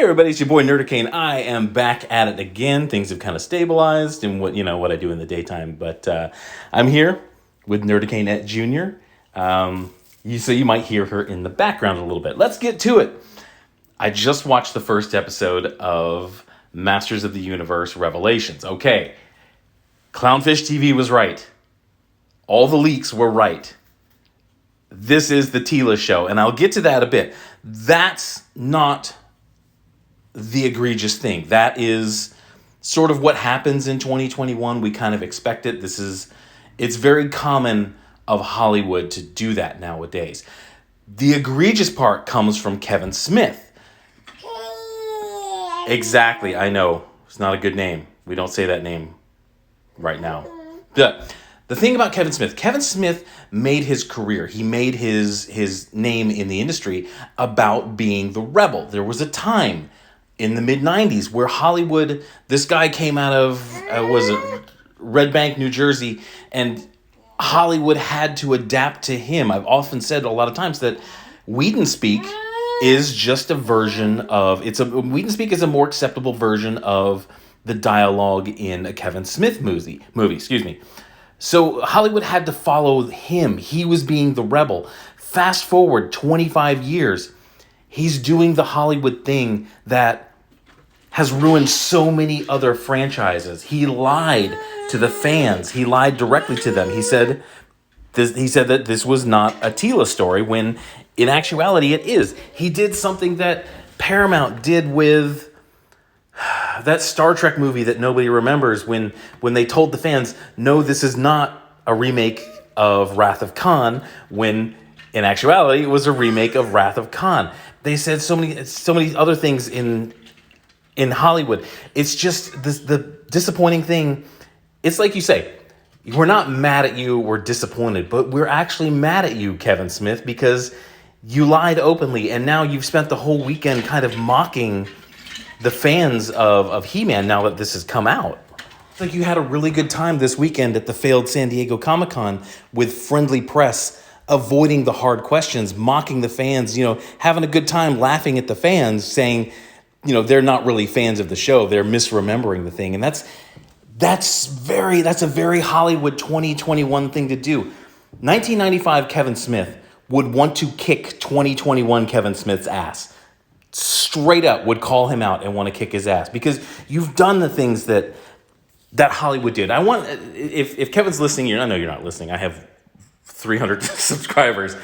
everybody, it's your boy Nerdicane. I am back at it again. Things have kind of stabilized in what I do in the daytime, but I'm here with Nerdicane Jr. So you might hear her in the background a little bit. Let's get to it. I just watched the first episode of Masters of the Universe Revelations. Okay, Clownfish TV was right. All the leaks were right. This is the Teela show, and I'll get to that a bit. That's not the egregious thing. That is sort of what happens in 2021. We kind of expect it. It's very common of Hollywood to do that nowadays. The egregious part comes from Kevin Smith. Exactly, I know. It's not a good name. We don't say that name right now. The thing about Kevin Smith made his career. He made his name in the industry about being the rebel. There was a time in the mid-90s where Hollywood, this guy came out of, Red Bank, New Jersey, and Hollywood had to adapt to him. I've often said a lot of times that Whedon Speak is just a version of, Whedon Speak is a more acceptable version of the dialogue in a Kevin Smith movie. So Hollywood had to follow him. He was being the rebel. Fast forward 25 years, he's doing the Hollywood thing that has ruined so many other franchises. He lied to the fans. He lied directly to them. He said that this was not a Teela story, when in actuality it is. He did something that Paramount did with that Star Trek movie that nobody remembers, when they told the fans, no, this is not a remake of Wrath of Khan, when in actuality it was a remake of Wrath of Khan. They said so many other things in Hollywood. It's just the disappointing thing. It's like you say, we're not mad at you, we're disappointed, but we're actually mad at you, Kevin Smith, because you lied openly, and now you've spent the whole weekend kind of mocking the fans of He-Man now that this has come out. It's like you had a really good time this weekend at the failed San Diego Comic-Con with friendly press, avoiding the hard questions, mocking the fans, having a good time laughing at the fans, saying, they're not really fans of the show, they're misremembering the thing. And that's a very Hollywood 2021 thing to do. 1995 Kevin Smith would want to kick 2021 Kevin Smith's ass. Straight up would call him out and want to kick his ass, because you've done the things that Hollywood did. If Kevin's listening, I know you're not listening. I have 300 subscribers.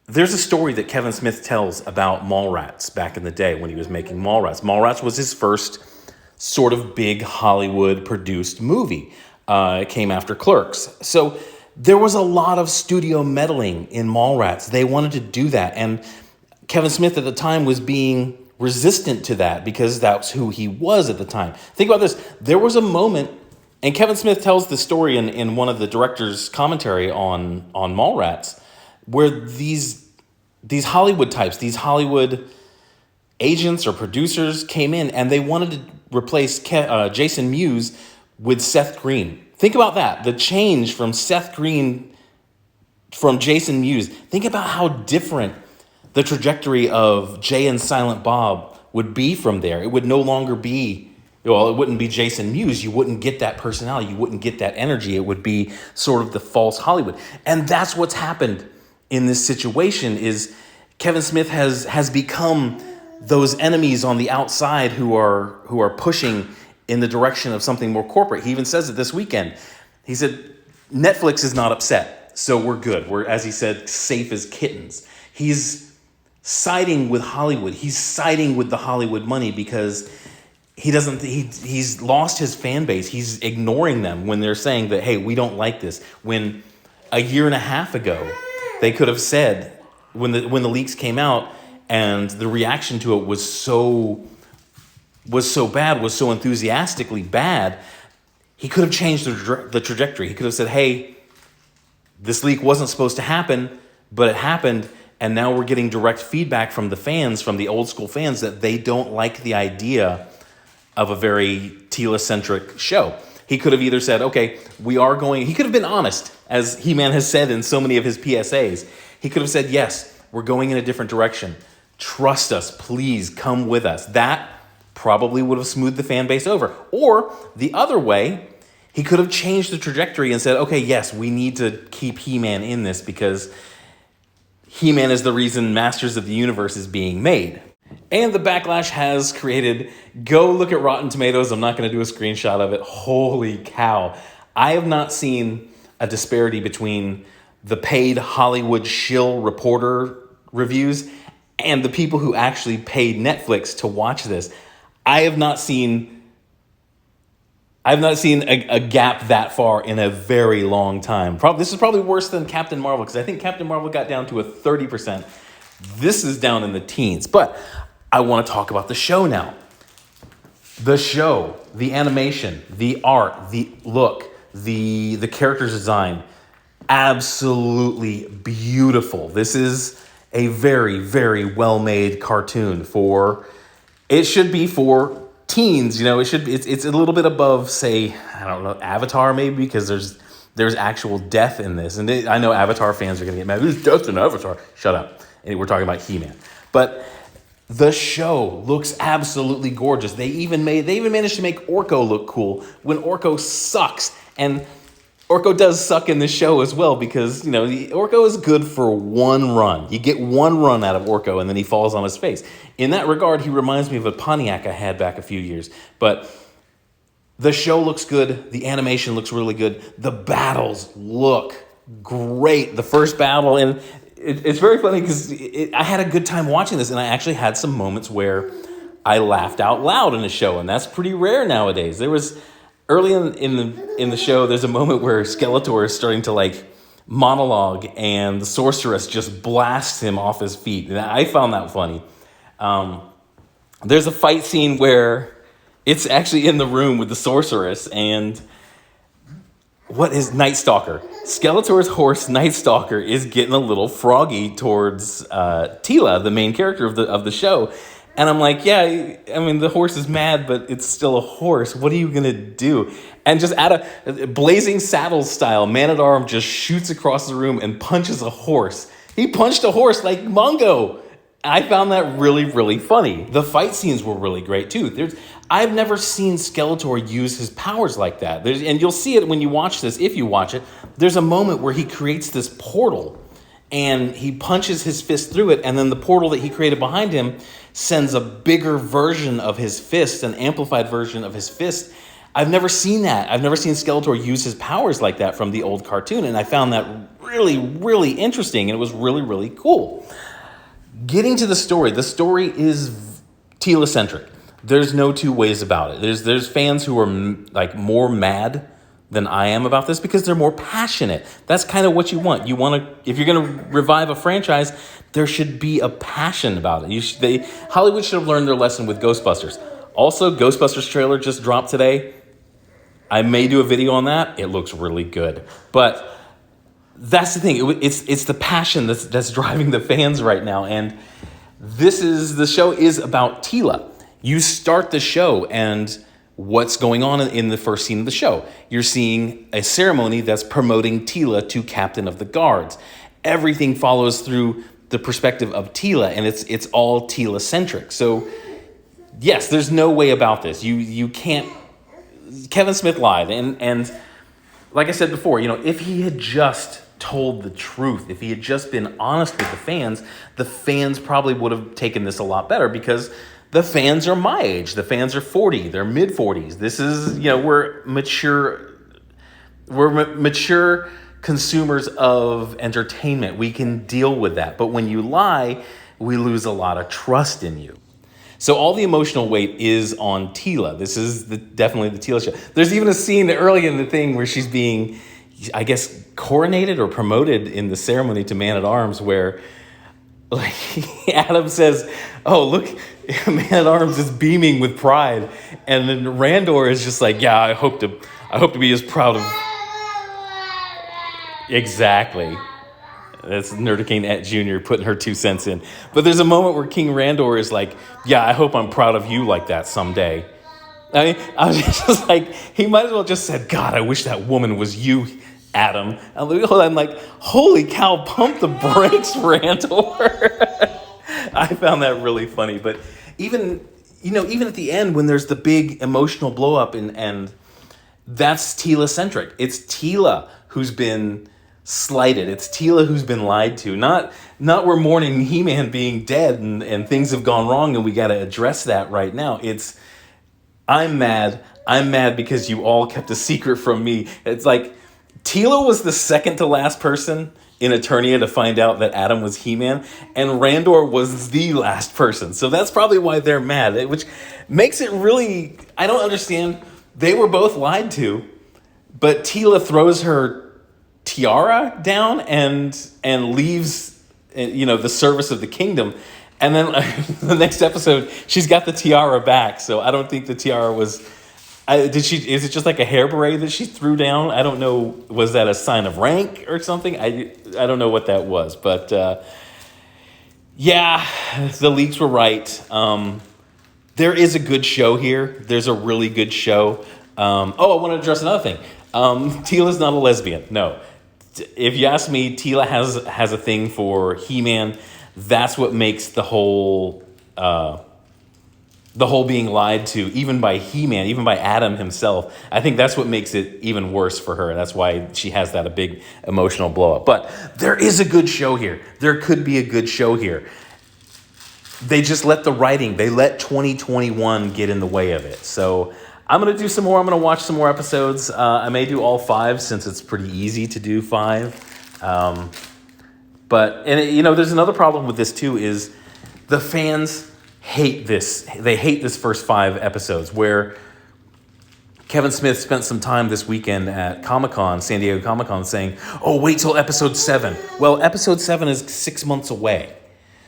There's a story that Kevin Smith tells about Mallrats back in the day when he was making Mallrats. Mallrats was his first sort of big Hollywood produced movie. It came after Clerks. So there was a lot of studio meddling in Mallrats. They wanted to do that, and Kevin Smith at the time was being resistant to that because that's who he was at the time. Think about this. There was a moment, and Kevin Smith tells the story in one of the director's commentary on Mallrats, where these Hollywood types, these Hollywood agents or producers came in and they wanted to replace Jason Mewes with Seth Green. Think about that. The change from Seth Green from Jason Mewes. Think about how different the trajectory of Jay and Silent Bob would be from there. It would no longer be, it wouldn't be Jason Mewes. You wouldn't get that personality. You wouldn't get that energy. It would be sort of the false Hollywood. And that's what's happened in this situation. Is Kevin Smith has become those enemies on the outside who are pushing in the direction of something more corporate. He even says it this weekend. He said, Netflix is not upset, so we're good. We're, as he said, safe as kittens. He's siding with Hollywood. He's siding with the Hollywood money because he's lost his fan base. He's ignoring them when they're saying that, hey, we don't like this. When a year and a half ago, they could have said, when the leaks came out and the reaction to it was so bad, was so enthusiastically bad, he could have changed the trajectory. He could have said, hey, this leak wasn't supposed to happen, but it happened. And now we're getting direct feedback from the fans, from the old school fans, that they don't like the idea of a very Teela-centric show. He could have either said, okay, he could have been honest, as He-Man has said in so many of his PSAs. He could have said, yes, we're going in a different direction. Trust us, please come with us. That probably would have smoothed the fan base over. Or the other way, he could have changed the trajectory and said, okay, yes, we need to keep He-Man in this because He-Man is the reason Masters of the Universe is being made. And the backlash has created, go look at Rotten Tomatoes. I'm not going to do a screenshot of it. Holy cow. I have not seen a disparity between the paid Hollywood shill reporter reviews and the people who actually paid Netflix to watch this. I have not seen a gap that far in a very long time. This is probably worse than Captain Marvel, because I think Captain Marvel got down to a 30%. This is down in the teens. But I want to talk about the show now. The show, the animation, the art, the look, the character's design, absolutely beautiful. This is a very, very well-made cartoon it should be for teens. It's a little bit above, say, I don't know, Avatar maybe, because there's actual death in this. And I know Avatar fans are going to get mad. There's death in Avatar. Shut up. And we're talking about He-Man. But the show looks absolutely gorgeous. They even managed to make Orko look cool when Orko sucks. And Orko does suck in this show as well because, Orko is good for one run. You get one run out of Orko and then he falls on his face. In that regard, he reminds me of a Pontiac I had back a few years. But the show looks good. The animation looks really good. The battles look great. The first battle, and it's very funny because I had a good time watching this, and I actually had some moments where I laughed out loud in the show, and that's pretty rare nowadays. There was early in the show, there's a moment where Skeletor is starting to monologue, and the sorceress just blasts him off his feet, and I found that funny. There's a fight scene where it's actually in the room with the sorceress, and what is Night Stalker? Skeletor's horse, Night Stalker, is getting a little froggy towards Teela, the main character of the show. And I'm like, yeah, I mean, the horse is mad, but it's still a horse. What are you going to do? And just out of Blazing Saddles style, Man-at-Arm just shoots across the room and punches a horse. He punched a horse like Mongo. I found that really, really funny. The fight scenes were really great, too. I've never seen Skeletor use his powers like that. And you'll see it when you watch this, if you watch it. There's a moment where he creates this portal, and he punches his fist through it, and then the portal that he created behind him sends a bigger version of his fist, an amplified version of his fist. I've never seen that. I've never seen Skeletor use his powers like that from the old cartoon, and I found that really, really interesting, and it was really, really cool. Getting to the story is Teela-centric. There's no two ways about it. There's fans who are more mad than I am about this because they're more passionate. That's kind of what you want. If you're going to revive a franchise, there should be a passion about it. Hollywood should have learned their lesson with Ghostbusters. Also, Ghostbusters trailer just dropped today. I may do a video on that. It looks really good. But that's the thing. It's the passion that's driving the fans right now. And the show is about Teela. You start the show, and what's going on in the first scene of the show? You're seeing a ceremony that's promoting Teela to Captain of the Guards. Everything follows through the perspective of Teela, and it's all Teela-centric. So, yes, there's no way about this. You can't. Kevin Smith lied, and like I said before, if he had just told the truth, if he had just been honest with the fans probably would have taken this a lot better because the fans are my age. The fans are 40. They're mid-40s. This is, we're mature consumers of entertainment. We can deal with that. But when you lie, we lose a lot of trust in you. So all the emotional weight is on Teela. This is definitely the Teela show. There's even a scene early in the thing where she's being, I guess, coronated or promoted in the ceremony to Man-at-Arms, where Adam says, oh, look, Man-at-Arms is beaming with pride. And then Randor is just like, yeah, I hope to be as proud of. Exactly. That's Nerdicane Jr. putting her 2 cents in. But there's a moment where King Randor is like, yeah, I hope I'm proud of you like that someday. I was just like, he might as well just said, God, I wish that woman was you, Adam. I'm like, holy cow, pump the brakes, Randor. I found that really funny. But even even at the end when there's the big emotional blow up and that's Tila centric. It's Tila who's been slighted. It's Tila who's been lied to. Not we're mourning He-Man being dead and things have gone wrong and we got to address that right now. It's I'm mad. I'm mad because you all kept a secret from me. It's like Tila was the second to last person in Eternia to find out that Adam was He-Man, and Randor was the last person. So that's probably why they're mad, which makes it really... I don't understand. They were both lied to, but Tila throws her tiara down and leaves, the service of the kingdom. And then the next episode, she's got the tiara back. So I don't think the tiara was... Is it just like a hair beret that she threw down? I don't know. Was that a sign of rank or something? I don't know what that was. But yeah, the leaks were right. There is a good show here. There's a really good show. I want to address another thing. Tila's not a lesbian. No. If you ask me, Tila has a thing for He-Man. That's what makes the whole being lied to, even by He-Man, even by Adam himself. I think that's what makes it even worse for her. That's why she has a big emotional blow up. But there is a good show here. There could be a good show here. They just let the writing, they let 2021 get in the way of it. So I'm going to do some more. I'm going to watch some more episodes. I may do all 5 since it's pretty easy to do 5. There's another problem with this too is the fans hate this. They hate this first 5 episodes where Kevin Smith spent some time this weekend at Comic-Con, San Diego Comic-Con, saying, oh, wait till episode 7. Well, episode 7 is 6 months away.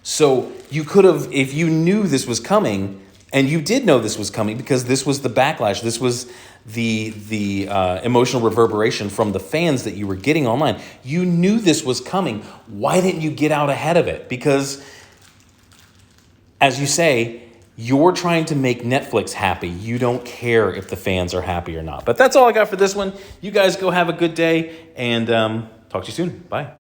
So you could have, if you knew this was coming, and you did know this was coming because this was the backlash, this was the emotional reverberation from the fans that you were getting online. You knew this was coming. Why didn't you get out ahead of it? Because as you say, you're trying to make Netflix happy. You don't care if the fans are happy or not. But that's all I got for this one. You guys go have a good day, and talk to you soon. Bye.